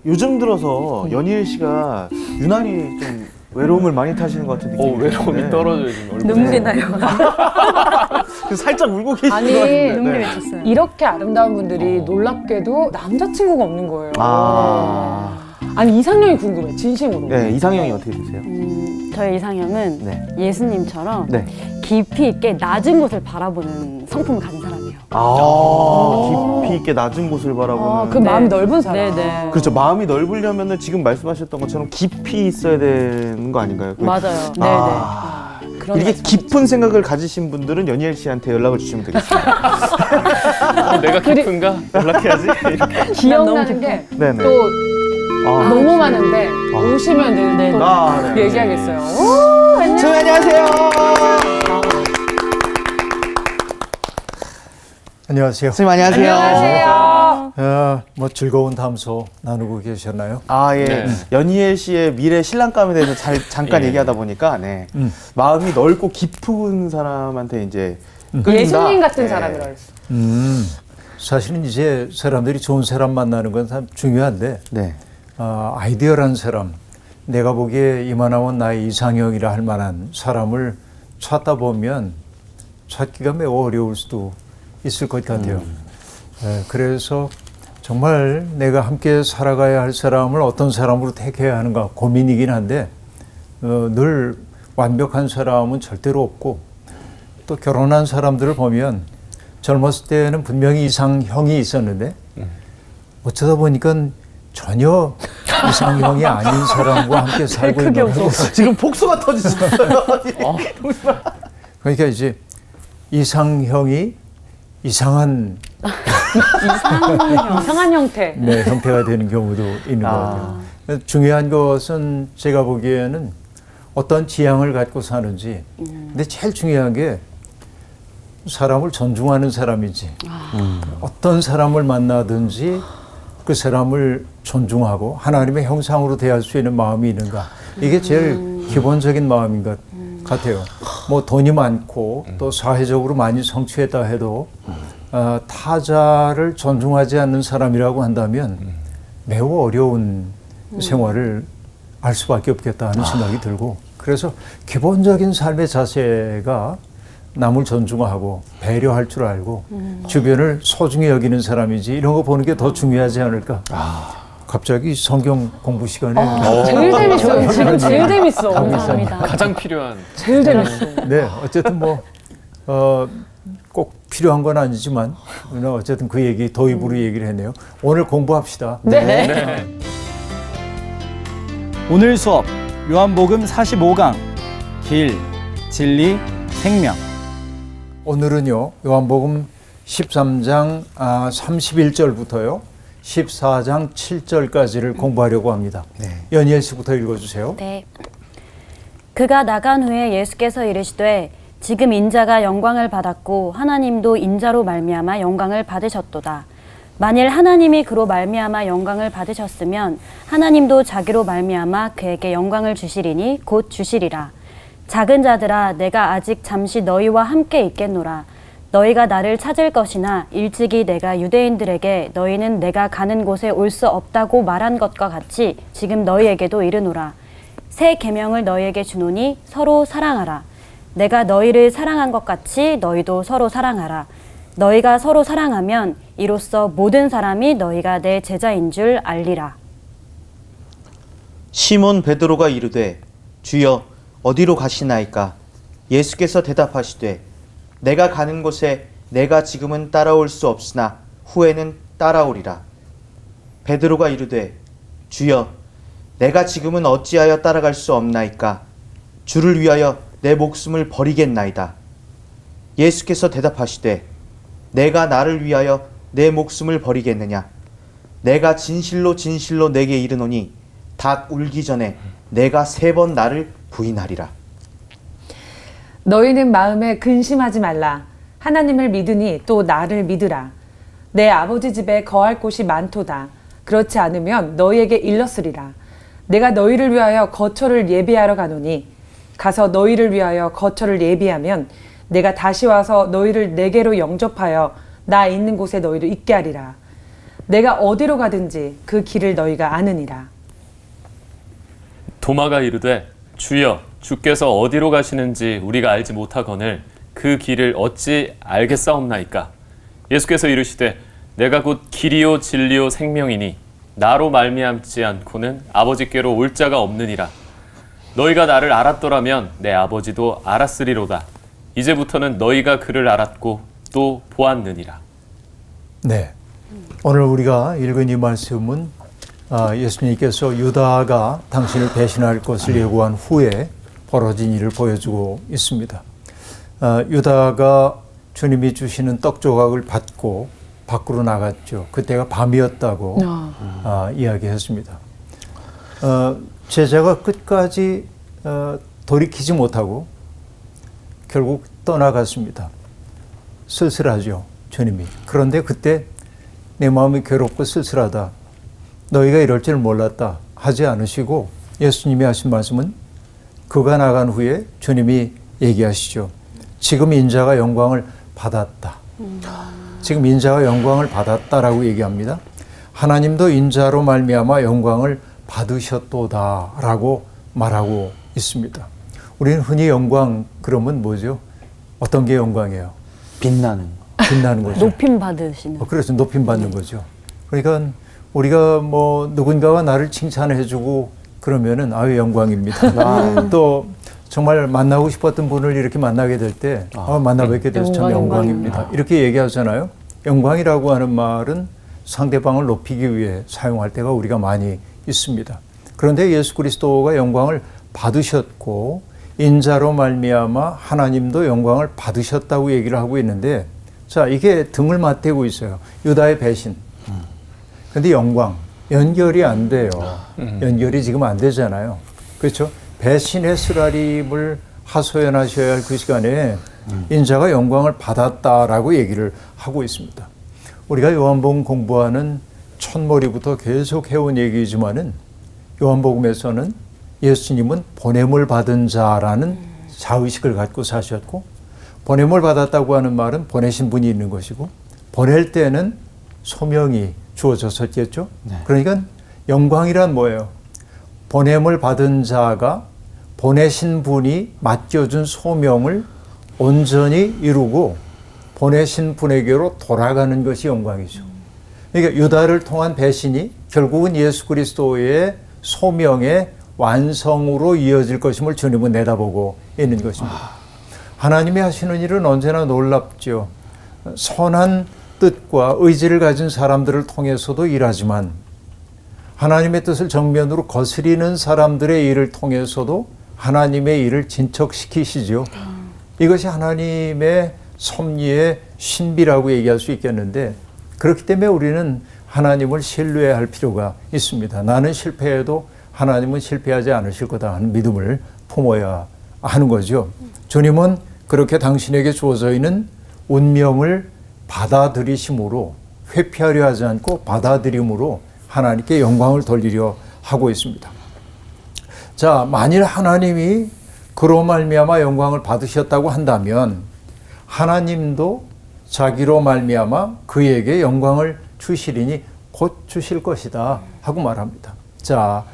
요즘 들어서 연희엘 씨가 유난히 좀 외로움을 많이 타시는 것 같은 느낌이 외로움이 드는데. 떨어져요 지금 얼굴에. 눈물이 나요. 살짝 울고 계시는 아니, 것 같은데. 눈물이 맺혔어요. 이렇게 아름다운 분들이 놀랍게도 남자친구가 없는 거예요. 아니 이상형이 궁금해, 진심으로. 네, 이상형이 어떻게 되세요? 저의 이상형은 네. 예수님처럼 네. 깊이 있게 낮은 곳을 바라보는 성품을 가진 사람이에요. 깊이 있게 낮은 곳을 바라보는. 그 마음이 넓은 사람. 네네. 그렇죠. 마음이 넓으려면은 지금 말씀하셨던 것처럼 깊이 있어야 되는 거 아닌가요? 맞아요. 네네. 그런 이렇게 말씀. 깊은 생각을 가지신 분들은 연희엘 씨한테 연락을 주시면 되겠습니다. 내가 깊은가? 연락해야지. 이렇게. 기억나는 게 또 네네. 너무 많은데 오시면 또 네. 얘기하겠어요. 선생님 안녕하세요. 안녕하세요. 선생님 안녕하세요. 뭐 즐거운 담소 나누고 계셨나요? 예. 네. 연희엘 씨의 미래 신랑감에 대해서 잠깐 예. 얘기하다 보니까 마음이 넓고 깊은 사람한테 이제 끌린다. 예수님 같은 네. 사람이라 했어. 사실은 이제 사람들이 좋은 사람 만나는 건 참 중요한데 네. 아이디어란 사람, 내가 보기에 이만하면 나의 이상형이라 할 만한 사람을 찾다 보면 찾기가 매우 어려울 수도 있을 것 같아요. 그래서 정말 내가 함께 살아가야 할 사람을 어떤 사람으로 택해야 하는가 고민이긴 한데 늘 완벽한 사람은 절대로 없고 또 결혼한 사람들을 보면 젊었을 때는 분명히 이상형이 있었는데 어쩌다 보니까 전혀 이상형이 아닌 사람과 함께 살고 있는 거예요. 지금 복수가 터지셨어요. 그러니까 이제 이상형이 이상한 이상한 형태. 형태가 되는 경우도 있는 것 같아요. 중요한 것은 제가 보기에는 어떤 지향을 갖고 사는지. 근데 제일 중요한 게 사람을 존중하는 사람이지. 어떤 사람을 만나든지 그 사람을 존중하고 하나님의 형상으로 대할 수 있는 마음이 있는가. 이게 제일 기본적인 마음인 것 같아요. 뭐 돈이 많고 또 사회적으로 많이 성취했다 해도 타자를 존중하지 않는 사람이라고 한다면 매우 어려운 생활을 알 수밖에 없겠다 하는 생각이 들고, 그래서 기본적인 삶의 자세가 남을 존중하고 배려할 줄 알고 주변을 소중히 여기는 사람이지, 이런 거 보는 게 더 중요하지 않을까. 갑자기 성경 공부 시간에 제일 재밌어요. 지금 제일 재밌어. 감사합니다. 가장 필요한. 제일 재밌어. 네, 어쨌든 뭐 꼭 필요한 건 아니지만 어쨌든 그 얘기 도입으로 얘기를 했네요. 오늘 공부합시다. 네. 오늘 수업 요한복음 45강 길, 진리, 생명. 오늘은요, 요한복음 13장 31절부터요 14장 7절까지를 공부하려고 합니다. 연희엘 씨부터 읽어주세요. 네. 그가 나간 후에 예수께서 이르시되 지금 인자가 영광을 받았고 하나님도 인자로 말미암아 영광을 받으셨도다. 만일 하나님이 그로 말미암아 영광을 받으셨으면 하나님도 자기로 말미암아 그에게 영광을 주시리니 곧 주시리라. 작은 자들아, 내가 아직 잠시 너희와 함께 있겠노라. 너희가 나를 찾을 것이나 일찍이 내가 유대인들에게 너희는 내가 가는 곳에 올 수 없다고 말한 것과 같이 지금 너희에게도 이르노라. 새 계명을 너희에게 주노니 서로 사랑하라. 내가 너희를 사랑한 것 같이 너희도 서로 사랑하라. 너희가 서로 사랑하면 이로써 모든 사람이 너희가 내 제자인 줄 알리라. 시몬 베드로가 이르되 주여 어디로 가시나이까? 예수께서 대답하시되 내가 가는 곳에 내가 지금은 따라올 수 없으나 후에는 따라오리라. 베드로가 이르되 주여 내가 지금은 어찌하여 따라갈 수 없나이까? 주를 위하여 내 목숨을 버리겠나이다. 예수께서 대답하시되 내가 나를 위하여 내 목숨을 버리겠느냐? 내가 진실로 진실로 내게 이르노니 닭 울기 전에 내가 3번 나를 부인하리라. 너희는 마음에 근심하지 말라. 하나님을 믿으니 또 나를 믿으라. 내 아버지 집에 거할 곳이 많도다. 그렇지 않으면 너희에게 일렀으리라. 내가 너희를 위하여 거처를 예비하러 가노니 가서 너희를 위하여 거처를 예비하면 내가 다시 와서 너희를 내게로 영접하여 나 있는 곳에 너희를 있게 하리라. 내가 어디로 가든지 그 길을 너희가 아느니라. 도마가 이르되 주여 주께서 어디로 가시는지 우리가 알지 못하거늘 그 길을 어찌 알겠사옵나이까. 예수께서 이르시되 내가 곧 길이요 진리요 생명이니 나로 말미암지 않고는 아버지께로 올 자가 없느니라. 너희가 나를 알았더라면 내 아버지도 알았으리로다. 이제부터는 너희가 그를 알았고 또 보았느니라. 네. 오늘 우리가 읽은 이 말씀은 예수님께서 유다가 당신을 배신할 것을 예고한 후에 벌어진 일을 보여주고 있습니다. 유다가 주님이 주시는 떡 조각을 받고 밖으로 나갔죠. 그때가 밤이었다고 이야기했습니다. 제자가 끝까지 돌이키지 못하고 결국 떠나갔습니다. 쓸쓸하죠, 주님이. 그런데 그때 내 마음이 괴롭고 쓸쓸하다. 너희가 이럴 줄 몰랐다 하지 않으시고 예수님이 하신 말씀은 그가 나간 후에 주님이 얘기하시죠. 지금 인자가 영광을 받았다. 지금 인자가 영광을 받았다라고 얘기합니다. 하나님도 인자로 말미암아 영광을 받으셨도다라고 말하고 있습니다. 우리는 흔히 영광 그러면 뭐죠? 어떤 게 영광이에요? 빛나는 거죠. 높임 받으시는. 그래서 높임 받는 거죠. 그러니까 우리가 뭐 누군가가 나를 칭찬해주고 그러면은 아유 영광입니다. 또 정말 만나고 싶었던 분을 이렇게 만나게 될 때 만나 뵙게 돼서 참 영광입니다. 이렇게 얘기하잖아요. 영광이라고 하는 말은 상대방을 높이기 위해 사용할 때가 우리가 많이 있습니다. 그런데 예수 그리스도가 영광을 받으셨고 인자로 말미암아 하나님도 영광을 받으셨다고 얘기를 하고 있는데 자 이게 등을 맞대고 있어요. 유다의 배신. 근데 영광 연결이 안 돼요. 연결이 지금 안 되잖아요. 그렇죠? 배신의 쓰라림을 하소연하셔야 할 그 시간에 인자가 영광을 받았다라고 얘기를 하고 있습니다. 우리가 요한복음 공부하는 첫머리부터 계속 해온 얘기지만은 요한복음에서는 예수님은 보냄을 받은 자라는 자의식을 갖고 사셨고 보냄을 받았다고 하는 말은 보내신 분이 있는 것이고 보낼 때는 소명이 주어졌었겠죠. 그러니까 영광이란 뭐예요? 보냄을 받은 자가 보내신 분이 맡겨준 소명을 온전히 이루고 보내신 분에게로 돌아가는 것이 영광이죠. 그러니까 유다를 통한 배신이 결국은 예수 그리스도의 소명의 완성으로 이어질 것임을 주님은 내다보고 있는 것입니다. 하나님이 하시는 일은 언제나 놀랍죠. 선한 뜻과 의지를 가진 사람들을 통해서도 일하지만 하나님의 뜻을 정면으로 거스리는 사람들의 일을 통해서도 하나님의 일을 진척시키시죠. 이것이 하나님의 섭리의 신비라고 얘기할 수 있겠는데 그렇기 때문에 우리는 하나님을 신뢰해야 할 필요가 있습니다. 나는 실패해도 하나님은 실패하지 않으실 거다 하는 믿음을 품어야 하는 거죠. 주님은 그렇게 당신에게 주어져 있는 운명을 받아들이심으로 회피하려 하지 않고 받아들임으로 하나님께 영광을 돌리려 하고 있습니다. 자, 만일 하나님이 그로 말미암아 영광을 받으셨다고 한다면 하나님도 자기로 말미암아 그에게 영광을 주시리니 곧 주실 것이다 하고 말합니다. 자,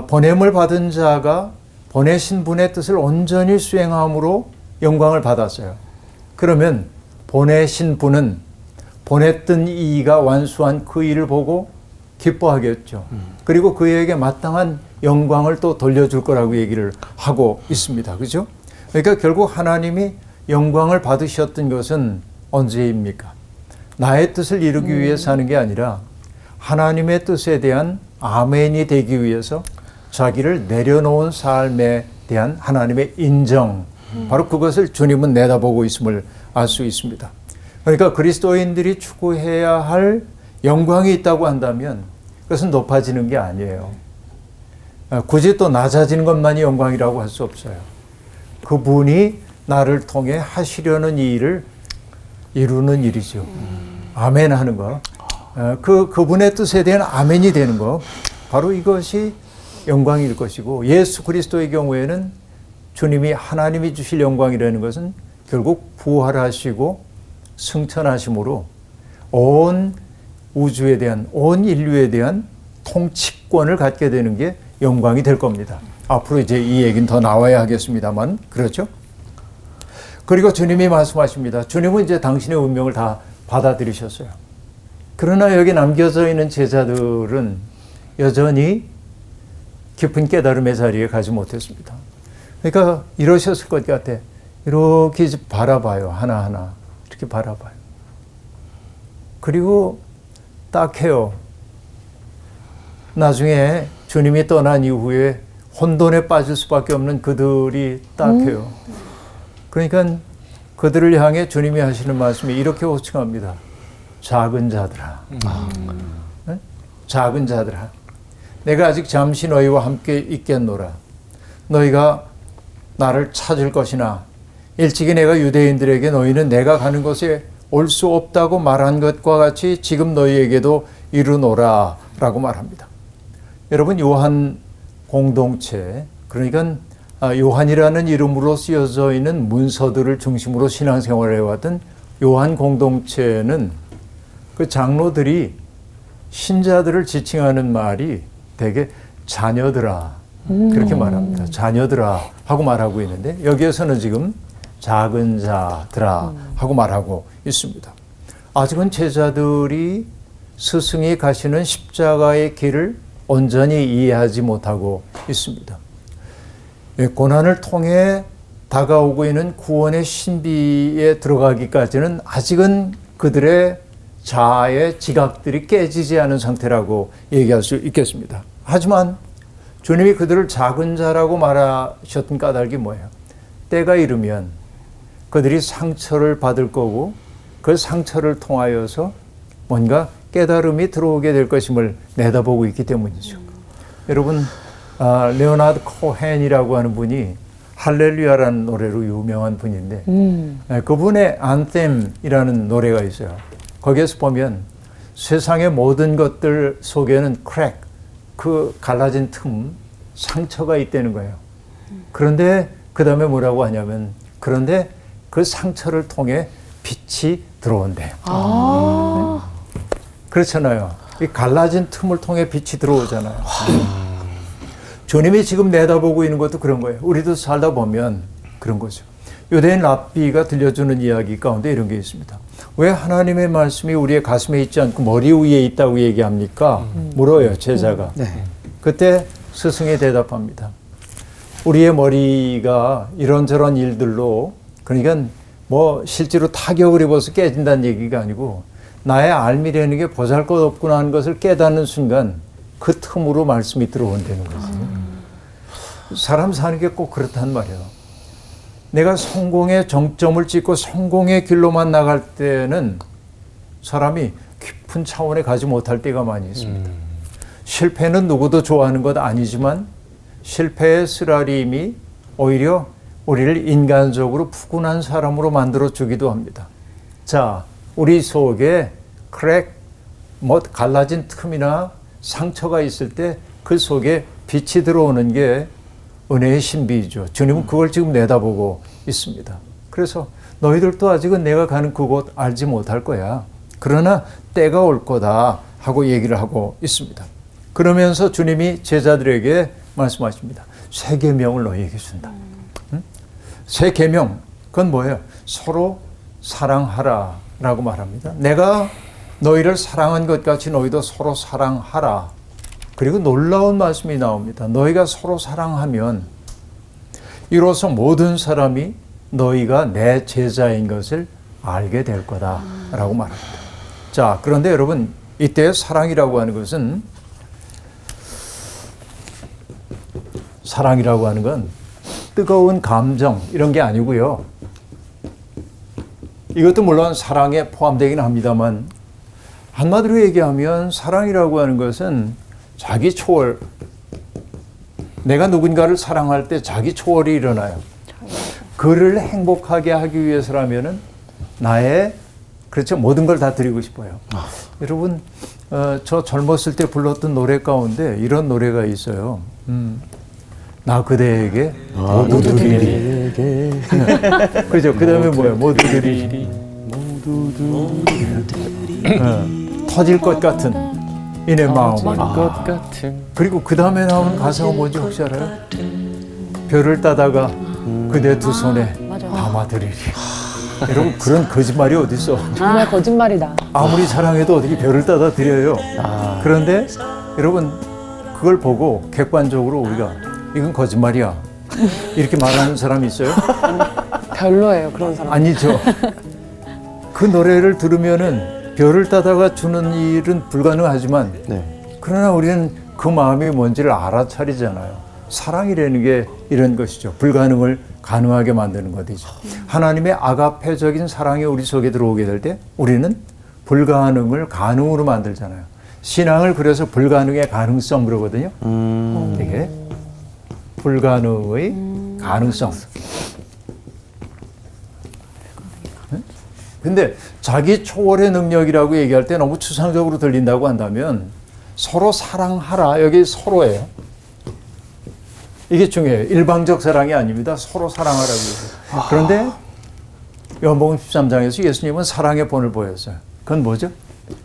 보냄을 받은 자가 보내신 분의 뜻을 온전히 수행함으로 영광을 받았어요. 그러면 보내신 분은 보냈던 이가 완수한 그 일을 보고 기뻐하겠죠. 그리고 그에게 마땅한 영광을 또 돌려줄 거라고 얘기를 하고 있습니다. 그죠? 그러니까 결국 하나님이 영광을 받으셨던 것은 언제입니까? 나의 뜻을 이루기 위해서 하는 게 아니라 하나님의 뜻에 대한 아멘이 되기 위해서 자기를 내려놓은 삶에 대한 하나님의 인정, 바로 그것을 주님은 내다보고 있음을 알 수 있습니다. 그러니까 그리스도인들이 추구해야 할 영광이 있다고 한다면 그것은 높아지는 게 아니에요. 굳이 또 낮아지는 것만이 영광이라고 할 수 없어요. 그분이 나를 통해 하시려는 이 일을 이루는 일이죠. 아멘 하는 거. 그분의 뜻에 대한 아멘이 되는 거. 바로 이것이 영광일 것이고 예수 그리스도의 경우에는 주님이 하나님이 주실 영광이라는 것은 결국 부활하시고 승천하심으로 온 우주에 대한, 온 인류에 대한 통치권을 갖게 되는 게 영광이 될 겁니다. 앞으로 이제 이 얘기는 더 나와야 하겠습니다만, 그렇죠? 그리고 주님이 말씀하십니다. 주님은 이제 당신의 운명을 다 받아들이셨어요. 그러나 여기 남겨져 있는 제자들은 여전히 깊은 깨달음의 자리에 가지 못했습니다. 그러니까 이러셨을 것 같아. 이렇게 바라봐요. 하나하나. 이렇게 바라봐요. 그리고 딱 해요. 나중에 주님이 떠난 이후에 혼돈에 빠질 수밖에 없는 그들이 딱 해요. 그러니까 그들을 향해 주님이 하시는 말씀이 이렇게 호칭합니다. 작은 자들아. 네? 작은 자들아. 내가 아직 잠시 너희와 함께 있겠노라. 너희가 나를 찾을 것이나 일찍이 내가 유대인들에게 너희는 내가 가는 곳에 올 수 없다고 말한 것과 같이 지금 너희에게도 이르노라 라고 말합니다. 여러분, 요한 공동체, 그러니까 요한이라는 이름으로 쓰여져 있는 문서들을 중심으로 신앙생활을 해왔던 요한 공동체는 그 장로들이 신자들을 지칭하는 말이 되게 자녀들아 그렇게 말합니다. 자녀들아 하고 말하고 있는데 여기에서는 지금 작은 자들아 하고 말하고 있습니다. 아직은 제자들이 스승이 가시는 십자가의 길을 온전히 이해하지 못하고 있습니다. 고난을 통해 다가오고 있는 구원의 신비에 들어가기까지는 아직은 그들의 자아의 지각들이 깨지지 않은 상태라고 얘기할 수 있겠습니다. 하지만 주님이 그들을 작은 자라고 말하셨던 까닭이 뭐예요? 때가 이르면 그들이 상처를 받을 거고 그 상처를 통하여서 뭔가 깨달음이 들어오게 될 것임을 내다보고 있기 때문이죠. 여러분, 레오나드 코헨이라고 하는 분이 할렐루야라는 노래로 유명한 분인데 그분의 안셈이라는 노래가 있어요. 거기에서 보면 세상의 모든 것들 속에는 크랙, 그 갈라진 틈, 상처가 있다는 거예요. 그런데 그 다음에 뭐라고 하냐면 그런데 그 상처를 통해 빛이 들어온대요. 네? 그렇잖아요. 이 갈라진 틈을 통해 빛이 들어오잖아요. 주님이 지금 내다보고 있는 것도 그런 거예요. 우리도 살다 보면 그런 거죠. 유대인 랍비가 들려주는 이야기 가운데 이런 게 있습니다. 왜 하나님의 말씀이 우리의 가슴에 있지 않고 머리 위에 있다고 얘기합니까? 물어요, 제자가. 네. 그때 스승이 대답합니다. 우리의 머리가 이런저런 일들로, 그러니까 뭐 실제로 타격을 입어서 깨진다는 얘기가 아니고 나의 알미라는 게 보잘것없구나 하는 것을 깨닫는 순간 그 틈으로 말씀이 들어온다는 거죠. 사람 사는 게 꼭 그렇단 말이에요. 내가 성공의 정점을 찍고 성공의 길로만 나갈 때는 사람이 깊은 차원에 가지 못할 때가 많이 있습니다. 실패는 누구도 좋아하는 것 아니지만 실패의 쓰라림이 오히려 우리를 인간적으로 푸근한 사람으로 만들어 주기도 합니다. 자, 우리 속에 크랙, 갈라진 틈이나 상처가 있을 때 그 속에 빛이 들어오는 게 은혜의 신비이죠. 주님은 그걸 지금 내다보고 있습니다. 그래서 너희들도 아직은 내가 가는 그곳 알지 못할 거야. 그러나 때가 올 거다 하고 얘기를 하고 있습니다. 그러면서 주님이 제자들에게 말씀하십니다. 새 계명을 너희에게 준다. 새 계명, 그건 뭐예요? 서로 사랑하라 라고 말합니다. 내가 너희를 사랑한 것 같이 너희도 서로 사랑하라. 그리고 놀라운 말씀이 나옵니다. 너희가 서로 사랑하면 이로써 모든 사람이 너희가 내 제자인 것을 알게 될 거다라고 말합니다. 자, 그런데 여러분, 이때 사랑이라고 하는 것은 사랑이라고 하는 건 뜨거운 감정 이런 게 아니고요. 이것도 물론 사랑에 포함되긴 합니다만 한마디로 얘기하면 사랑이라고 하는 것은 자기 초월, 내가 누군가를 사랑할 때 자기 초월이 일어나요. 그를 행복하게 하기 위해서라면은 나의 그렇죠 모든 걸 다 드리고 싶어요. 여러분, 저 젊었을 때 불렀던 노래 가운데 이런 노래가 있어요. 나 그대에게 모두 드리리. 그죠? 그 다음에 뭐예요? 모두 드리리. 터질 것 같은 이내 마음을. 것 같은. 그리고 그 다음에 나오는 가사가 뭔지 혹시 알아요? 별을 따다가 그대 두 손에 맞아. 담아드리리. 여러분 그런 거짓말이 어딨어. 정말 거짓말이다. 아무리 사랑해도 어떻게 별을 따다 드려요. 그런데 여러분 그걸 보고 객관적으로 우리가 이건 거짓말이야 이렇게 말하는 사람이 있어요? 별로예요, 그런 사람. 아니죠. 그 노래를 들으면은 별을 따다가 주는 일은 불가능하지만 네. 그러나 우리는 그 마음이 뭔지를 알아차리잖아요. 사랑이라는 게 이런 것이죠. 불가능을 가능하게 만드는 것이죠. 하나님의 아가페적인 사랑이 우리 속에 들어오게 될 때 우리는 불가능을 가능으로 만들잖아요. 신앙을 그래서 불가능의 가능성 그러거든요. 되게 불가능의 가능성. 근데 자기 초월의 능력이라고 얘기할 때 너무 추상적으로 들린다고 한다면 서로 사랑하라. 여기 서로예요. 이게 중요해요. 일방적 사랑이 아닙니다. 서로 사랑하라고 얘기해요. 그런데 요한복음 13장에서 예수님은 사랑의 본을 보였어요. 그건 뭐죠?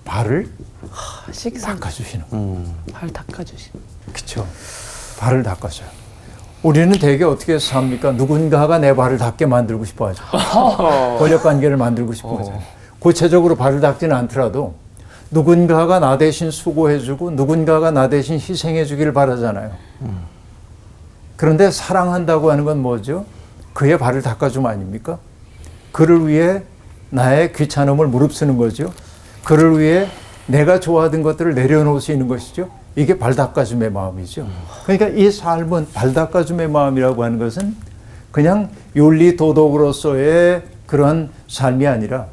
발을 닦아주시는 거예요. 발 닦아주시는. 그렇죠. 발을 닦아줘요. 우리는 되게 어떻게 삽니까? 누군가가 내 발을 닦게 만들고 싶어 하죠. 권력관계를 만들고 싶어 하죠. 구체적으로 발을 닦지는 않더라도 누군가가 나 대신 수고해주고 누군가가 나 대신 희생해주기를 바라잖아요. 그런데 사랑한다고 하는 건 뭐죠? 그의 발을 닦아주면 아닙니까? 그를 위해 나의 귀찮음을 무릅쓰는 거죠. 그를 위해 내가 좋아하던 것들을 내려놓을 수 있는 것이죠. 이게 발 닦아줌의 마음이죠. 그러니까 이 삶은 발 닦아줌의 마음이라고 하는 것은 그냥 윤리 도덕으로서의 그런 삶이 아니라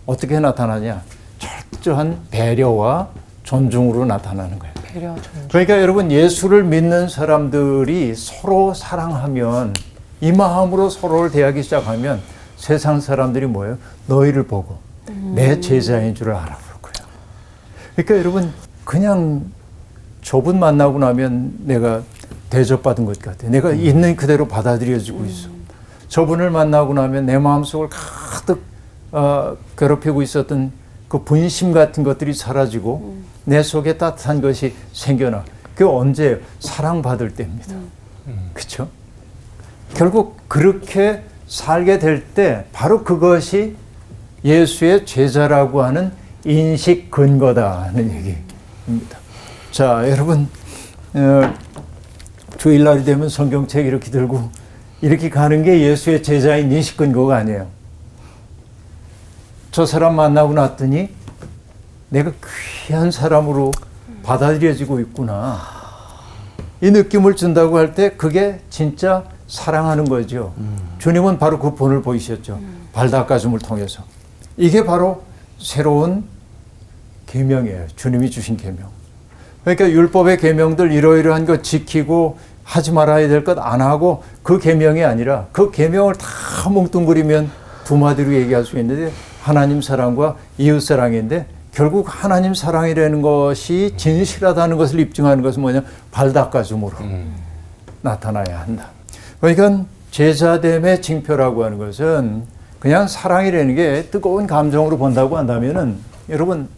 어떻게 나타나냐? 철저한 배려와 존중으로 나타나는 거예요. 배려, 존중. 그러니까 여러분 예수를 믿는 사람들이 서로 사랑하면 이 마음으로 서로를 대하기 시작하면 세상 사람들이 뭐예요? 너희를 보고 내 제자인 줄을 알아볼 거예요. 그러니까 여러분 그냥 저분 만나고 나면 내가 대접받은 것 같아요. 내가 있는 그대로 받아들여지고 있어. 저분을 만나고 나면 내 마음속을 가득 괴롭히고 있었던 그 분심 같은 것들이 사라지고 내 속에 따뜻한 것이 생겨나. 그게 언제예요? 사랑받을 때입니다. 그렇죠? 결국 그렇게 살게 될 때 바로 그것이 예수의 제자라고 하는 인식 근거다는 얘기입니다. 자, 여러분 주일날이 되면 성경책 이렇게 들고 이렇게 가는 게 예수의 제자인 인식 근거가 아니에요. 저 사람 만나고 났더니 내가 귀한 사람으로 받아들여지고 있구나. 이 느낌을 준다고 할 때 그게 진짜 사랑하는 거죠. 주님은 바로 그 본을 보이셨죠. 발 닦아줌을 통해서. 이게 바로 새로운 계명이에요. 주님이 주신 계명. 그러니까 율법의 계명들 이러이러한 거 지키고 하지 말아야 될 것 안 하고 그 계명이 아니라 그 계명을 다 뭉뚱그리면 두 마디로 얘기할 수 있는데 하나님 사랑과 이웃 사랑인데 결국 하나님 사랑이라는 것이 진실하다는 것을 입증하는 것은 뭐냐? 발 닦아줌으로 나타나야 한다. 그러니까 제자됨의 징표라고 하는 것은 그냥 사랑이라는 게 뜨거운 감정으로 본다고 한다면은 여러분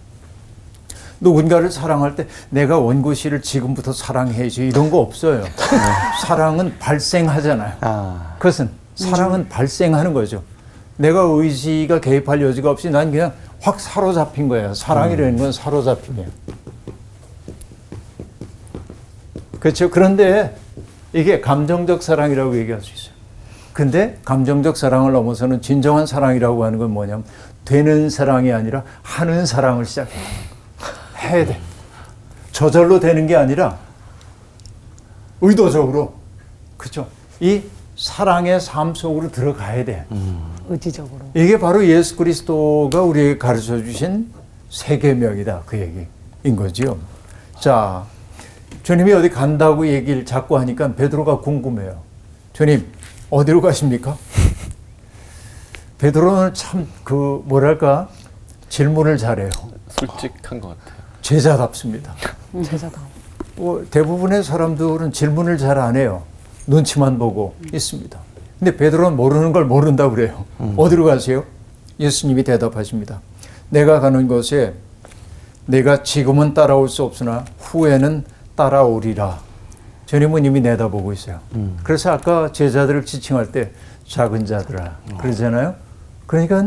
누군가를 사랑할 때 내가 원고 씨를 지금부터 사랑해야지 이런 거 없어요. 사랑은 발생하잖아요. 그것은 사랑은 발생하는 거죠. 내가 의지가 개입할 여지가 없이 난 그냥 확 사로잡힌 거예요. 사랑이라는 건 사로잡힘이에요. 그렇죠. 그런데 이게 감정적 사랑이라고 얘기할 수 있어요. 근데 감정적 사랑을 넘어서는 진정한 사랑이라고 하는 건 뭐냐면 되는 사랑이 아니라 하는 사랑을 시작해요. 해야 돼. 저절로 되는 게 아니라 의도적으로. 그렇죠. 이 사랑의 삶 속으로 들어가야 돼. 의지적으로. 이게 바로 예수 그리스도가 우리에게 가르쳐 주신 세 계명이다. 그 얘기인 거죠. 자, 주님이 어디 간다고 얘기를 자꾸 하니까 베드로가 궁금해요. 주님, 어디로 가십니까? 베드로는 참 뭐랄까 질문을 잘해요. 솔직한 것 같아요. 제자답습니다. 제자다. 대부분의 사람들은 질문을 잘 안 해요. 눈치만 보고 있습니다. 근데 베드로는 모르는 걸 모른다고 그래요. 어디로 가세요? 예수님이 대답하십니다. 내가 가는 곳에 내가 지금은 따라올 수 없으나 후에는 따라오리라. 주님은 이미 내다보고 있어요. 그래서 아까 제자들을 지칭할 때 작은 자들아 그러잖아요. 그러니까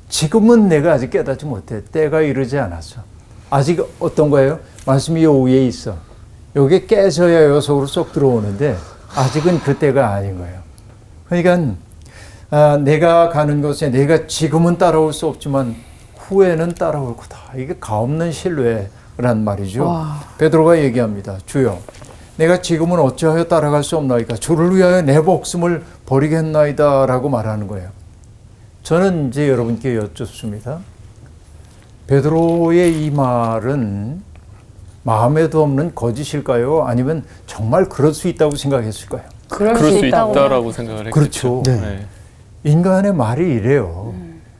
지금은 내가 아직 깨닫지 못해. 때가 이르지 않았어. 아직 어떤 거예요? 말씀이 요 위에 있어. 요게 깨져야 요 속으로 쏙 들어오는데 아직은 그때가 아닌 거예요. 그러니까 내가 가는 곳에 내가 지금은 따라올 수 없지만 후에는 따라올 거다. 이게 가없는 신뢰란 말이죠. 베드로가 얘기합니다. 주여, 내가 지금은 어찌하여 따라갈 수 없나이까? 주를 위하여 내 목숨을 버리겠나이다 라고 말하는 거예요. 저는 이제 여러분께 여쭙습니다. 베드로의 이 말은 마음에도 없는 거짓일까요? 아니면 정말 그럴 수 있다고 생각했을까요? 그럴 그럴 수 수 있다고. 있다라고 생각을 했겠죠. 그렇죠. 네. 인간의 말이 이래요.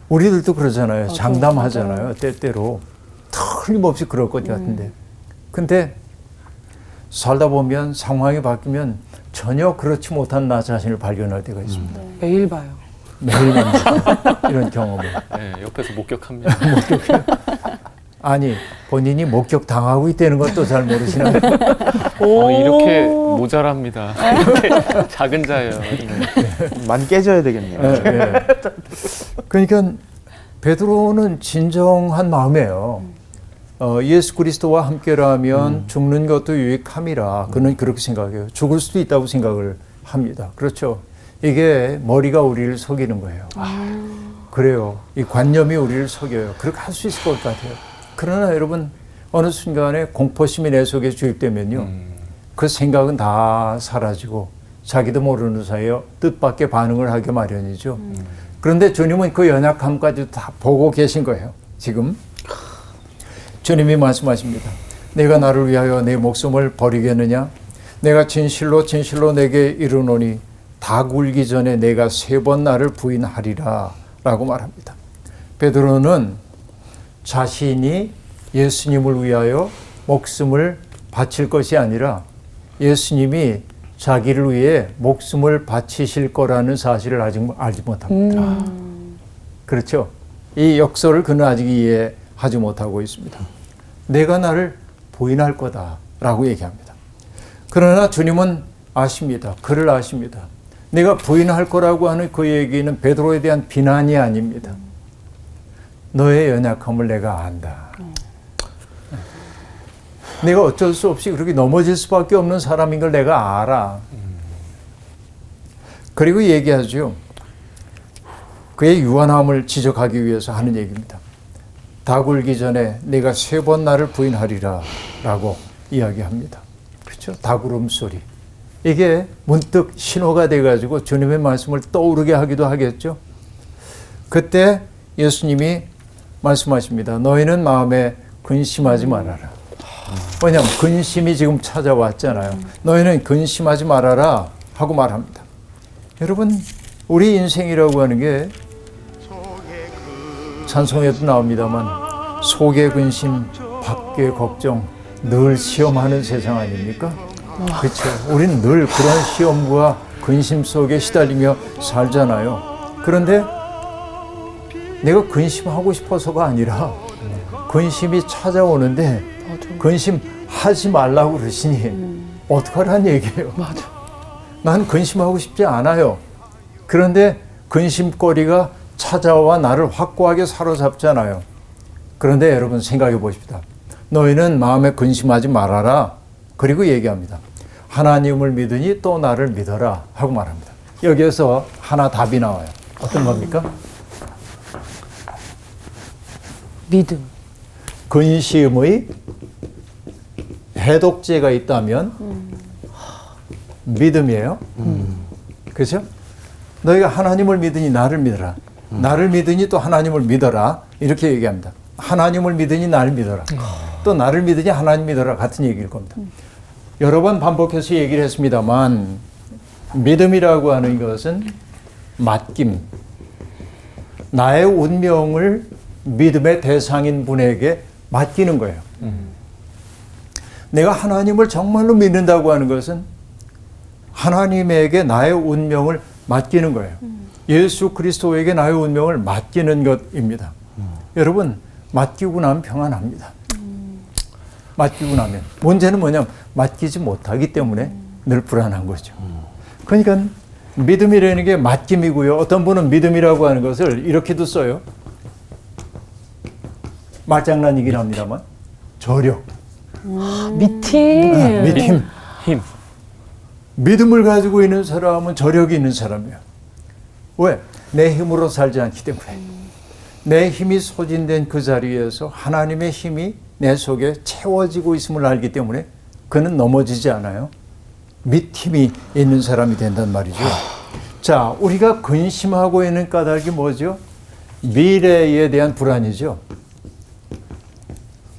우리들도 그러잖아요. 장담하잖아요. 때때로. 틀림없이 그럴 것 같은데. 근데 살다 보면 상황이 바뀌면 전혀 그렇지 못한 나 자신을 발견할 때가 있습니다. 매일 봐요. 매일 만나 이런 경험을. 네, 옆에서 목격합니다. 아니 본인이 목격당하고 있다는 것도 잘 모르시나요? 이렇게 모자랍니다. 이렇게 작은 자예요. 네. 많이 깨져야 되겠네요. 예. 그러니까 베드로는 진정한 마음이에요. 예수 그리스도와 함께라면 죽는 것도 유익함이라 그는 그렇게 생각해요. 죽을 수도 있다고 생각을 합니다. 그렇죠. 이게 머리가 우리를 속이는 거예요. 그래요. 이 관념이 우리를 속여요. 그렇게 할 수 있을 것 같아요. 그러나 여러분 어느 순간에 공포심이 내 속에 주입되면요. 그 생각은 다 사라지고 자기도 모르는 사이에 뜻밖의 반응을 하게 마련이죠. 그런데 주님은 그 연약함까지 다 보고 계신 거예요. 지금 주님이 말씀하십니다. 내가 나를 위하여 내 목숨을 버리겠느냐? 내가 진실로 진실로 내게 이르노니 닭 울기 전에 내가 3번 나를 부인하리라 라고 말합니다. 베드로는 자신이 예수님을 위하여 목숨을 바칠 것이 아니라 예수님이 자기를 위해 목숨을 바치실 거라는 사실을 아직 알지 못합니다. 그렇죠? 이 역설을 그는 아직 이해하지 못하고 있습니다. 내가 나를 부인할 거다라고 얘기합니다. 그러나 주님은 아십니다. 그를 아십니다. 내가 부인할 거라고 하는 그 얘기는 베드로에 대한 비난이 아닙니다. 너의 연약함을 내가 안다. 내가 어쩔 수 없이 그렇게 넘어질 수밖에 없는 사람인 걸 내가 알아. 그리고 얘기하죠. 그의 유한함을 지적하기 위해서 하는 얘기입니다. 닭 울기 전에 내가 3번 나를 부인하리라 라고 이야기합니다. 그렇죠? 닭 울음소리. 이게 문득 신호가 돼가지고 주님의 말씀을 떠오르게 하기도 하겠죠. 그때 예수님이 말씀하십니다. 너희는 마음에 근심하지 말아라. 왜냐하면 근심이 지금 찾아왔잖아요. 너희는 근심하지 말아라 하고 말합니다. 여러분 우리 인생이라고 하는 게 찬송에도 나옵니다만 속의 근심, 밖의 걱정, 늘 시험하는 세상 아닙니까? 그렇죠. 우리는 늘 그런 시험과 근심 속에 시달리며 살잖아요. 그런데 내가 근심하고 싶어서가 아니라 근심이 찾아오는데 근심하지 말라고 그러시니 어떡하라는 얘기예요. 맞아. 난 근심하고 싶지 않아요. 그런데 근심거리가 찾아와 나를 확고하게 사로잡잖아요. 그런데 여러분 생각해 보십시다. 너희는 마음에 근심하지 말아라. 그리고 얘기합니다. 하나님을 믿으니 또 나를 믿어라 하고 말합니다. 여기에서 하나 답이 나와요. 어떤 겁니까? 믿음. 근심의 해독제가 있다면 믿음이에요. 그렇죠? 너희가 하나님을 믿으니 나를 믿어라. 나를 믿으니 또 하나님을 믿어라. 이렇게 얘기합니다. 하나님을 믿으니 나를 믿어라. 또 나를 믿으니 하나님 믿어라. 같은 얘기일 겁니다. 여러 번 반복해서 얘기를 했습니다만 믿음이라고 하는 것은 맡김. 나의 운명을 믿음의 대상인 분에게 맡기는 거예요. 내가 하나님을 정말로 믿는다고 하는 것은 하나님에게 나의 운명을 맡기는 거예요. 예수 그리스도에게 나의 운명을 맡기는 것입니다. 여러분, 맡기고 나면 평안합니다. 맡기고 나면. 문제는 뭐냐면 맡기지 못하기 때문에 늘 불안한 거죠. 그러니까 믿음이라는 게 맡김이고요. 어떤 분은 믿음이라고 하는 것을 이렇게도 써요. 말장난이긴 합니다만 저력, 미팅. 믿음. 힘. 믿음을 가지고 있는 사람은 저력이 있는 사람이야. 왜? 내 힘으로 살지 않기 때문에. 내 힘이 소진된 그 자리에서 하나님의 힘이 내 속에 채워지고 있음을 알기 때문에 그는 넘어지지 않아요. 믿음이 있는 사람이 된단 말이죠. 자, 우리가 근심하고 있는 까닭이 뭐죠? 미래에 대한 불안이죠.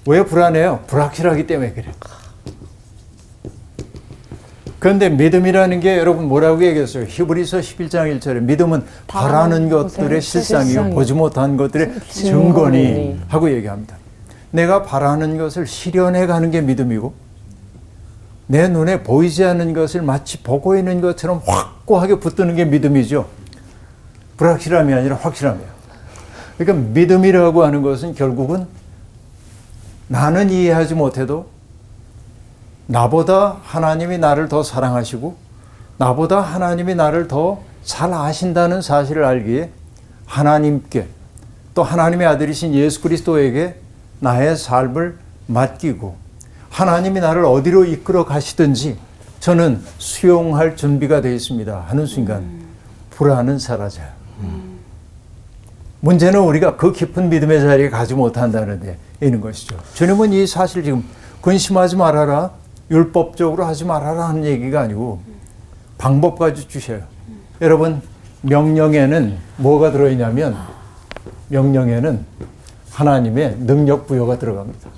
왜 불안해요? 불확실하기 때문에 그래요. 그런데 믿음이라는 게 여러분 뭐라고 얘기했어요? 히브리서 11장 1절에 믿음은 바라는 것들의 실상이요 보지 못한 것들의 증거니 하고 얘기합니다. 내가 바라는 것을 실현해 가는 게 믿음이고 내 눈에 보이지 않는 것을 마치 보고 있는 것처럼 확고하게 붙드는 게 믿음이죠. 불확실함이 아니라 확실함이에요. 그러니까 믿음이라고 하는 것은 결국은 나는 이해하지 못해도 나보다 하나님이 나를 더 사랑하시고 나보다 하나님이 나를 더 잘 아신다는 사실을 알기에 하나님께 또 하나님의 아들이신 예수 그리스도에게 나의 삶을 맡기고 하나님이 나를 어디로 이끌어 가시든지 저는 수용할 준비가 되어 있습니다 하는 순간 불안은 사라져요. 문제는 우리가 그 깊은 믿음의 자리에 가지 못한다는 데 있는 것이죠. 주님은 이 사실 지금 근심하지 말아라, 율법적으로 하지 말아라 하는 얘기가 아니고 방법까지 주셔요. 여러분, 명령에는 뭐가 들어있냐면 명령에는 하나님의 능력 부여가 들어갑니다.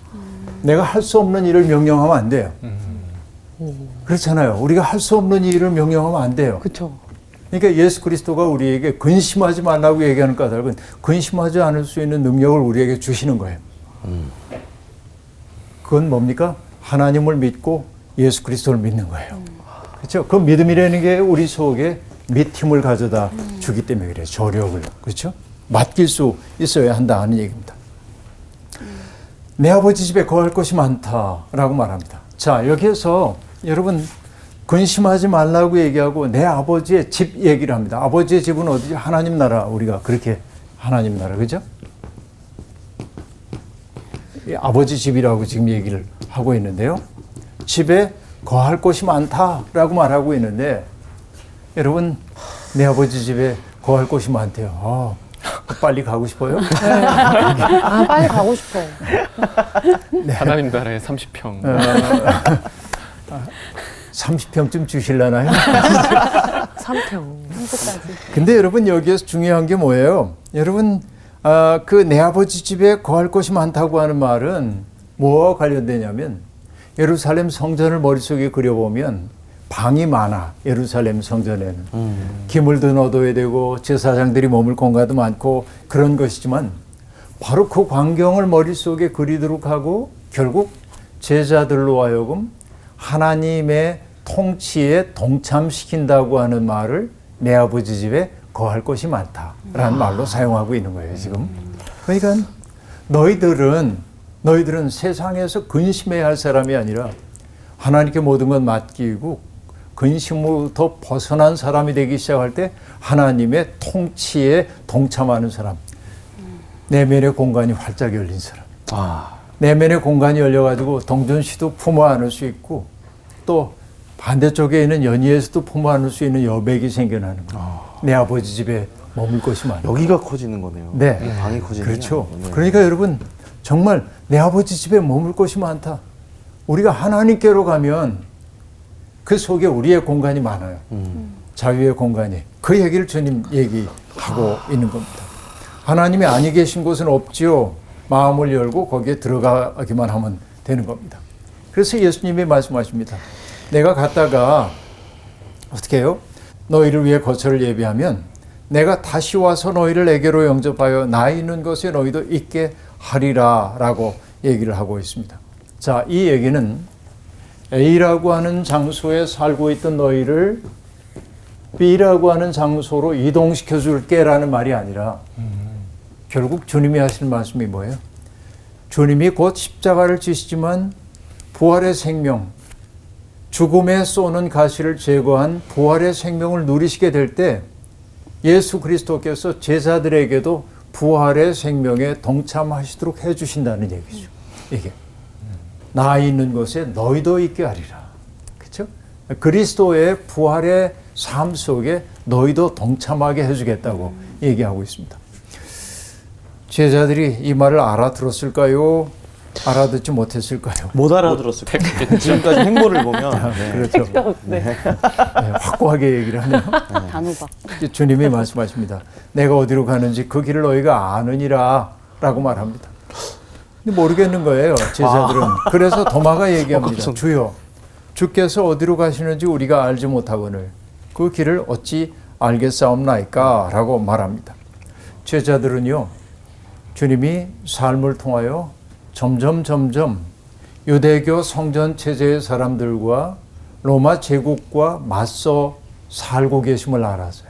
내가 할 수 없는 일을 명령하면 안 돼요. 그렇잖아요. 우리가 할 수 없는 일을 명령하면 안 돼요. 그렇죠. 그러니까 예수 그리스도가 우리에게 근심하지 말라고 얘기하는 까닭은 근심하지 않을 수 있는 능력을 우리에게 주시는 거예요. 그건 뭡니까? 하나님을 믿고 예수 그리스도를 믿는 거예요. 그렇죠? 그 믿음이라는 게 우리 속에 믿음을 가져다 주기 때문에 그래요. 저력을. 그렇죠? 맡길 수 있어야 한다 하는 얘기입니다. 내 아버지 집에 거할 것이 많다라고 말합니다. 자, 여기에서 여러분 근심하지 말라고 얘기하고 내 아버지의 집 얘기를 합니다. 아버지의 집은 어디지? 하나님 나라. 우리가 그렇게 하나님 나라. 그죠? 아버지 집이라고 지금 얘기를 하고 있는데요. 집에 거할 곳이 많다라고 말하고 있는데 여러분 내 아버지 집에 거할 곳이 많대요. 빨리 가고 싶어요? 빨리 가고 싶어요. 네. 하나님 나라에 30평. 30평쯤 주실라나요? 3평. 근데 여러분 여기에서 중요한 게 뭐예요? 여러분 그 내 아버지 집에 거할 곳이 많다고 하는 말은 뭐와 관련되냐면 예루살렘 성전을 머릿속에 그려보면 방이 많아. 예루살렘 성전에는 기물도 넣어둬야 되고 제사장들이 머물 공간도 많고 그런 것이지만 바로 그 광경을 머릿속에 그리도록 하고 결국 제자들로 하여금 하나님의 통치에 동참시킨다고 하는 말을 내 아버지 집에 거할 곳이 많다라는 말로 사용하고 있는 거예요 지금. 그러니까 너희들은 세상에서 근심해야 할 사람이 아니라 하나님께 모든 건 맡기고 근심으로부터 벗어난 사람이 되기 시작할 때 하나님의 통치에 동참하는 사람. 내면의 공간이 활짝 열린 사람. 내면의 공간이 열려가지고 동전씨도 품어 안을 수 있고 또 반대쪽에 있는 연희에서도 품어 안을 수 있는 여백이 생겨나는 거예요. 내 아버지 집에 머물 곳이 많아요. 여기가 커지는 거네요. 네. 방이 커지는 그렇죠. 게 아니고. 네. 그러니까 여러분 정말 내 아버지 집에 머물 곳이 많다. 우리가 하나님께로 가면 그 속에 우리의 공간이 많아요. 자유의 공간이. 그 얘기를 주님 얘기하고 있는 겁니다. 하나님이 아니 계신 곳은 없지요. 마음을 열고 거기에 들어가기만 하면 되는 겁니다. 그래서 예수님이 말씀하십니다. 내가 갔다가 어떻게 해요? 너희를 위해 거처를 예비하면 내가 다시 와서 너희를 내게로 영접하여 나 있는 곳에 너희도 있게 하리라 라고 얘기를 하고 있습니다. 자, 이 얘기는 A라고 하는 장소에 살고 있던 너희를 B라고 하는 장소로 이동시켜 줄게 라는 말이 아니라 결국 주님이 하시는 말씀이 뭐예요? 주님이 곧 십자가를 지시지만 부활의 생명, 죽음에 쏘는 가시를 제거한 부활의 생명을 누리시게 될 때 예수 그리스도께서 제자들에게도 부활의 생명에 동참하시도록 해주신다는 얘기죠. 이게 나 있는 곳에 너희도 있게 하리라. 그렇죠? 그리스도의 부활의 삶 속에 너희도 동참하게 해주겠다고 얘기하고 있습니다. 제자들이 이 말을 알아들었을까요? 알아듣지 못했을까요? 못 알아들었을 거예요. 지금까지 행보를 보면. 네. 그렇죠. 네. 네, 확고하게 얘기를 하네요. 단호박. 주님이 말씀하십니다. 내가 어디로 가는지 그 길을 너희가 아느니라 라고 말합니다. 근데 모르겠는 거예요, 제자들은. 그래서 도마가 얘기합니다. 주여, 주께서 어디로 가시는지 우리가 알지 못하거늘 그 길을 어찌 알겠사옵나이까? 라고 말합니다. 제자들은요, 주님이 삶을 통하여 점점 유대교 성전 체제의 사람들과 로마 제국과 맞서 살고 계심을 알았어요.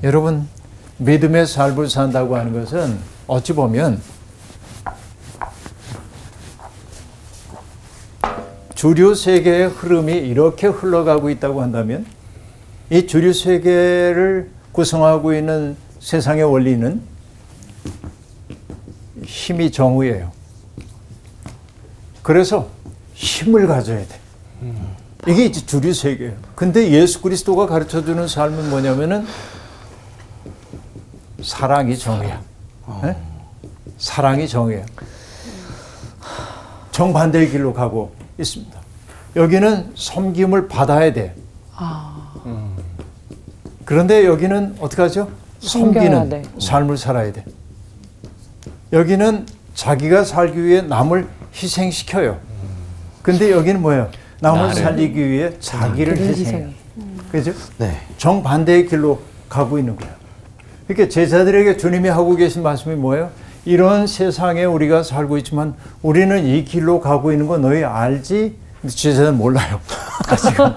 여러분, 믿음의 삶을 산다고 하는 것은 어찌 보면 주류 세계의 흐름이 이렇게 흘러가고 있다고 한다면 이 주류 세계를 구성하고 있는 세상의 원리는 힘이 정의예요. 그래서 힘을 가져야 돼. 이게 이제 주류 세계예요. 근데 예수 그리스도가 가르쳐주는 삶은 뭐냐면은 사랑이 정의야. 네? 사랑이 정의야. 정반대의 길로 가고 있습니다. 여기는 섬김을 받아야 돼. 그런데 여기는 어떻게 하죠? 섬기는 돼. 삶을 살아야 돼. 여기는 자기가 살기 위해 남을 희생시켜요. 근데 여기는 뭐예요? 남을 살리기 위해 자기를 희생해요. 그죠? 네. 정반대의 길로 가고 있는 거예요. 그러니까 제자들에게 주님이 하고 계신 말씀이 뭐예요? 이런 세상에 우리가 살고 있지만 우리는 이 길로 가고 있는 거 너희 알지? 근데 제자들은 몰라요. 아직은.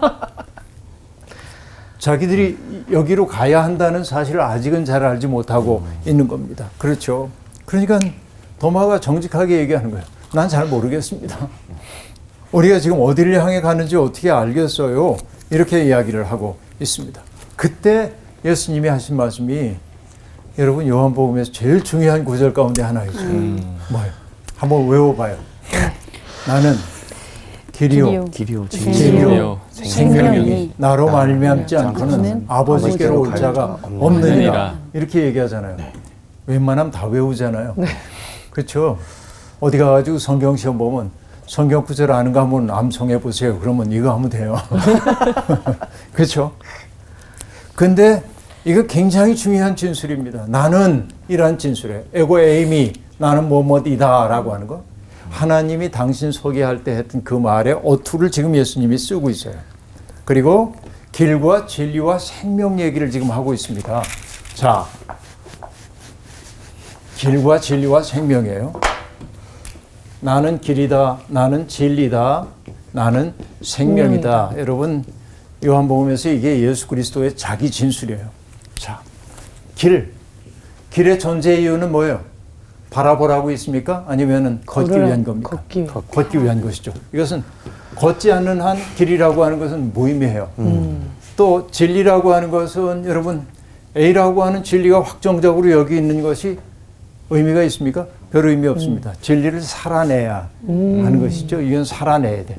자기들이 여기로 가야 한다는 사실을 아직은 잘 알지 못하고 있는 겁니다. 그렇죠. 그러니까 도마가 정직하게 얘기하는 거예요. 난 잘 모르겠습니다. 우리가 지금 어디를 향해 가는지 어떻게 알겠어요? 이렇게 이야기를 하고 있습니다. 그때 예수님이 하신 말씀이 여러분 요한복음에서 제일 중요한 구절 가운데 하나 있어요. 뭐예요? 한번 외워봐요. 나는 길이요, 진리요, 생명이니 나로 말미암지 않고는 아버지께로 올 자가 없느니라. 이렇게 얘기하잖아요. 웬만하면 다 외우잖아요. 그렇죠? 어디 가가지고 성경 시험 보면 성경 구절 아는 거 한번 암송해 보세요. 그러면 이거 하면 돼요. 그렇죠? 근데 이거 굉장히 중요한 진술입니다. 나는 이란 진술이에요. 에고 에이미 나는 뭐뭐이다 라고 하는 거. 하나님이 당신 소개할 때 했던 그 말의 어투를 지금 예수님이 쓰고 있어요. 그리고 길과 진리와 생명 얘기를 지금 하고 있습니다. 자, 길과 진리와 생명이에요. 나는 길이다, 나는 진리다, 나는 생명이다. 여러분, 요한복음에서 이게 예수 그리스도의 자기 진술이에요. 자, 길의 존재 이유는 뭐예요? 바라보라고 있습니까? 아니면은 걷기 위한 겁니까? 걷기 위한 것이죠. 이것은 걷지 않는 한 길이라고 하는 것은 무의미해요. 또 진리라고 하는 것은 여러분 A라고 하는 진리가 확정적으로 여기 있는 것이 의미가 있습니까? 별 의미 없습니다. 진리를 살아내야 하는 것이죠. 이건 살아내야 돼.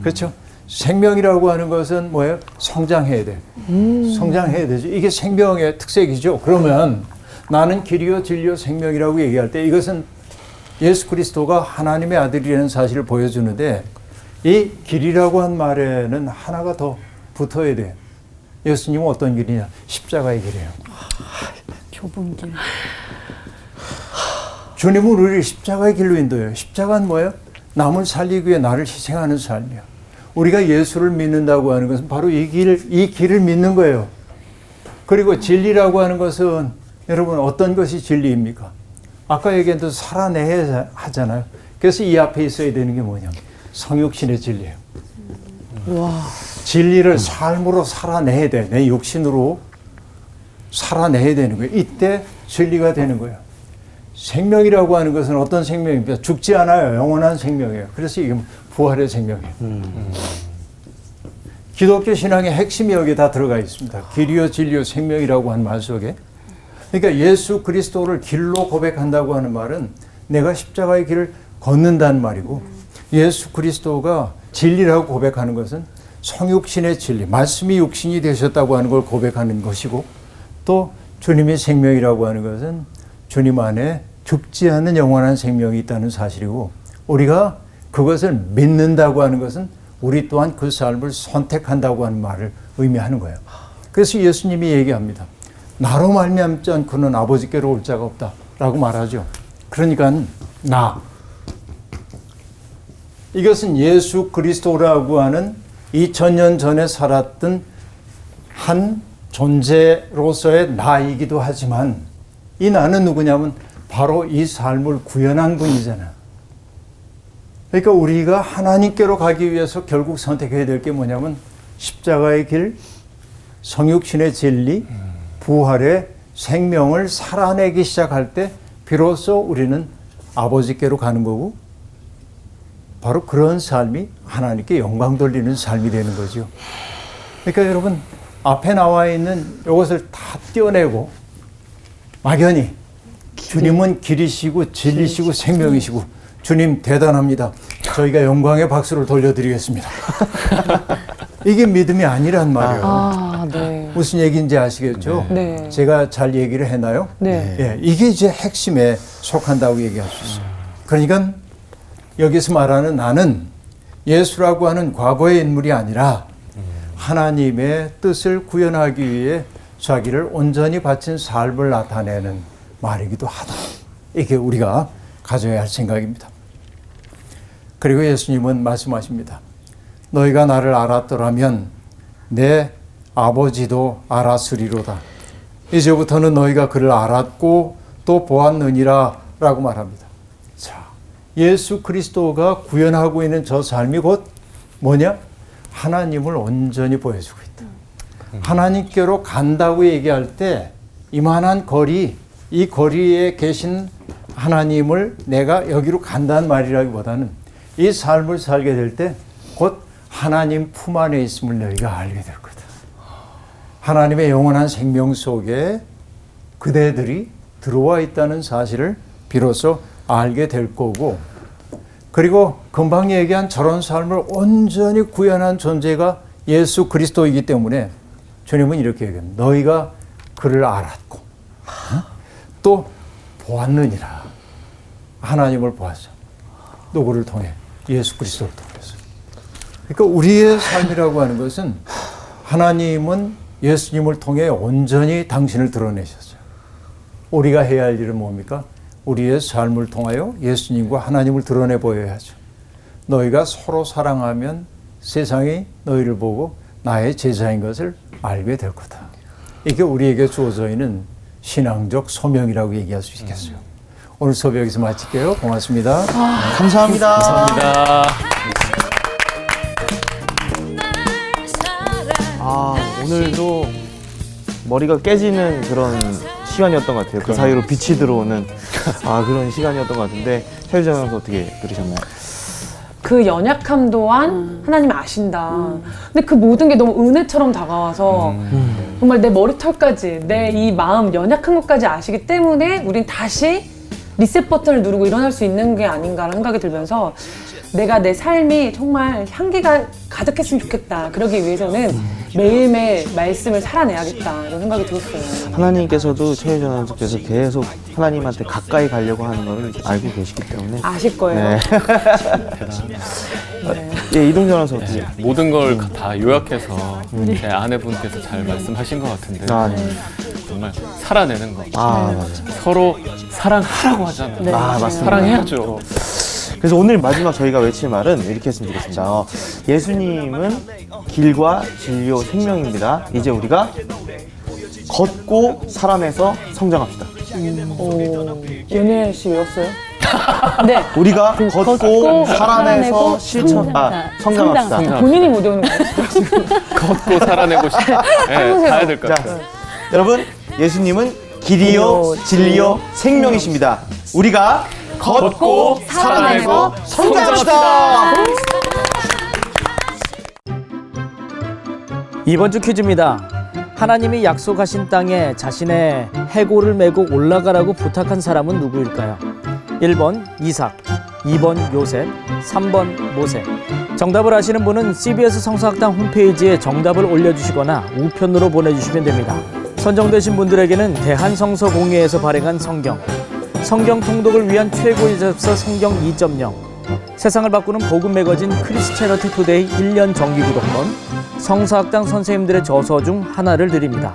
그렇죠? 생명이라고 하는 것은 뭐예요? 성장해야 돼. 성장해야 되죠. 이게 생명의 특색이죠. 그러면 나는 길이요 진리요 생명이라고 얘기할 때 이것은 예수 그리스도가 하나님의 아들이라는 사실을 보여주는데 이 길이라고 한 말에는 하나가 더 붙어야 돼요. 예수님은 어떤 길이냐? 십자가의 길이에요. 좁은 길. 주님은 우리를 십자가의 길로 인도해요. 십자가는 뭐예요? 남을 살리기 위해 나를 희생하는 삶이에요. 우리가 예수를 믿는다고 하는 것은 바로 이 길을 믿는 거예요. 그리고 진리라고 하는 것은 여러분 어떤 것이 진리입니까? 아까 얘기했던 살아내야 하잖아요. 그래서 이 앞에 있어야 되는 게 뭐냐면 성육신의 진리예요. 와. 진리를 삶으로 살아내야 돼. 내 육신으로 살아내야 되는 거예요. 이때 진리가 되는 거예요. 생명이라고 하는 것은 어떤 생명입니까? 죽지 않아요. 영원한 생명이에요. 그래서 이게 부활의 생명이에요. 기독교 신앙의 핵심이 여기에 다 들어가 있습니다. 길이요 진리요 생명이라고 하는 말 속에. 그러니까 예수 그리스도를 길로 고백한다고 하는 말은 내가 십자가의 길을 걷는다는 말이고, 예수 그리스도가 진리라고 고백하는 것은 성육신의 진리, 말씀이 육신이 되셨다고 하는 걸 고백하는 것이고, 또 주님의 생명이라고 하는 것은 주님 안에 죽지 않는 영원한 생명이 있다는 사실이고, 우리가 그것을 믿는다고 하는 것은 우리 또한 그 삶을 선택한다고 하는 말을 의미하는 거예요. 그래서 예수님이 얘기합니다. 나로 말미암지 않고는 아버지께로 올 자가 없다라고 말하죠. 그러니까 나, 이것은 예수 그리스도라고 하는 2000년 전에 살았던 한 존재로서의 나이기도 하지만, 이 나는 누구냐면 바로 이 삶을 구현한 분이잖아. 그러니까 우리가 하나님께로 가기 위해서 결국 선택해야 될 게 뭐냐면 십자가의 길, 성육신의 진리, 부활의 생명을 살아내기 시작할 때 비로소 우리는 아버지께로 가는 거고, 바로 그런 삶이 하나님께 영광 돌리는 삶이 되는 거죠. 그러니까 여러분, 앞에 나와 있는 이것을 다 떼어내고 막연히 주님은 길이시고 진리시고 생명이시고 주님 대단합니다, 저희가 영광의 박수를 돌려드리겠습니다. 이게 믿음이 아니란 말이에요. 아, 네. 무슨 얘기인지 아시겠죠? 네. 제가 잘 얘기를 했나요? 네. 예, 이게 이제 핵심에 속한다고 얘기할 수 있어요. 그러니까 여기서 말하는 나는 예수라고 하는 과거의 인물이 아니라 하나님의 뜻을 구현하기 위해 자기를 온전히 바친 삶을 나타내는 말이기도 하다. 이게 우리가 가져야 할 생각입니다. 그리고 예수님은 말씀하십니다. 너희가 나를 알았더라면 내 아버지도 알았으리로다. 이제부터는 너희가 그를 알았고 또 보았느니라 라고 말합니다. 자, 예수 그리스도가 구현하고 있는 저 삶이 곧 뭐냐? 하나님을 온전히 보여주고 있다. 하나님께로 간다고 얘기할 때 이만한 거리, 이 거리에 계신 하나님을 내가 여기로 간다는 말이라기보다는 이 삶을 살게 될 때 곧 하나님 품 안에 있음을 너희가 알게 될 거다. 하나님의 영원한 생명 속에 그대들이 들어와 있다는 사실을 비로소 알게 될 거고, 그리고 금방 얘기한 저런 삶을 온전히 구현한 존재가 예수 그리스도이기 때문에 주님은 이렇게 얘기합니다. 너희가 그를 알았고 또 보았느니라. 하나님을 보았어. 누구를 통해? 예수 그리스도를 통해서. 그러니까 우리의 삶이라고 하는 것은 하나님은 예수님을 통해 온전히 당신을 드러내셨어요. 우리가 해야 할 일은 뭡니까? 우리의 삶을 통하여 예수님과 하나님을 드러내 보여야죠. 너희가 서로 사랑하면 세상이 너희를 보고 나의 제자인 것을 알게 될 거다. 이게 우리에게 주어져 있는 신앙적 소명이라고 얘기할 수 있겠어요. 오늘 수업 여기서 마칠게요. 고맙습니다. 감사합니다. 감사합니다. 오늘도 머리가 깨지는 그런 시간이었던 것 같아요. 그 사이로 빛이 들어오는 그런 시간이었던 것 같은데, 최유정 선수 어떻게 들으셨나요? 그 연약함 또한 하나님 아신다. 근데 그 모든 게 너무 은혜처럼 다가와서 정말 내 머리털까지 내 이 마음 연약한 것까지 아시기 때문에 우린 다시 리셋 버튼을 누르고 일어날 수 있는 게 아닌가라는 생각이 들면서 내가 내 삶이 정말 향기가 가득했으면 좋겠다. 그러기 위해서는 매일매일 말씀을 살아내야겠다. 이런 생각이 들었어요. 하나님께서도 최유정 선수께서 계속 하나님한테 가까이 가려고 하는 걸 알고 계시기 때문에 아실 거예요. 네. 예, 이동전 선수 어떻게? 모든 걸 다 요약해서 제 아내분께서 잘 말씀하신 것 같은데 네. 정말 살아내는 거. 맞아요. 서로 사랑하라고 하잖아요. 네, 맞습니다. 사랑해야죠. 그래서 오늘 마지막 저희가 외칠 말은 이렇게 했으면 좋겠습니다. 예수님은 길과 진리요 생명입니다. 이제 우리가 걷고 살아내서 성장합시다. 연예 씨 외웠어요? 네. 우리가 걷고 살아내서 살아내고 성장합시다. 본인이 못 외우는 거예요? 걷고 살아내고 싶다. 네, 가야 될 것 자, 같아요. 여러분, 예수님은 길이요 진리요 생명이십니다. 우리가 걷고 살아내고 성장합시다. 이번 주 퀴즈입니다. 하나님이 약속하신 땅에 자신의 해골을 메고 올라가라고 부탁한 사람은 누구일까요? 1번 이삭, 2번 요셉, 3번 모세. 정답을 아시는 분은 CBS 성서학당 홈페이지에 정답을 올려주시거나 우편으로 보내주시면 됩니다. 선정되신 분들에게는 대한성서공회에서 발행한 성경 통독을 위한 최고의 잡서 성경 2.0, 세상을 바꾸는 복음 매거진 크리스채너티 투데이 1년 정기 구독권, 성서학당 선생님들의 저서 중 하나를 드립니다.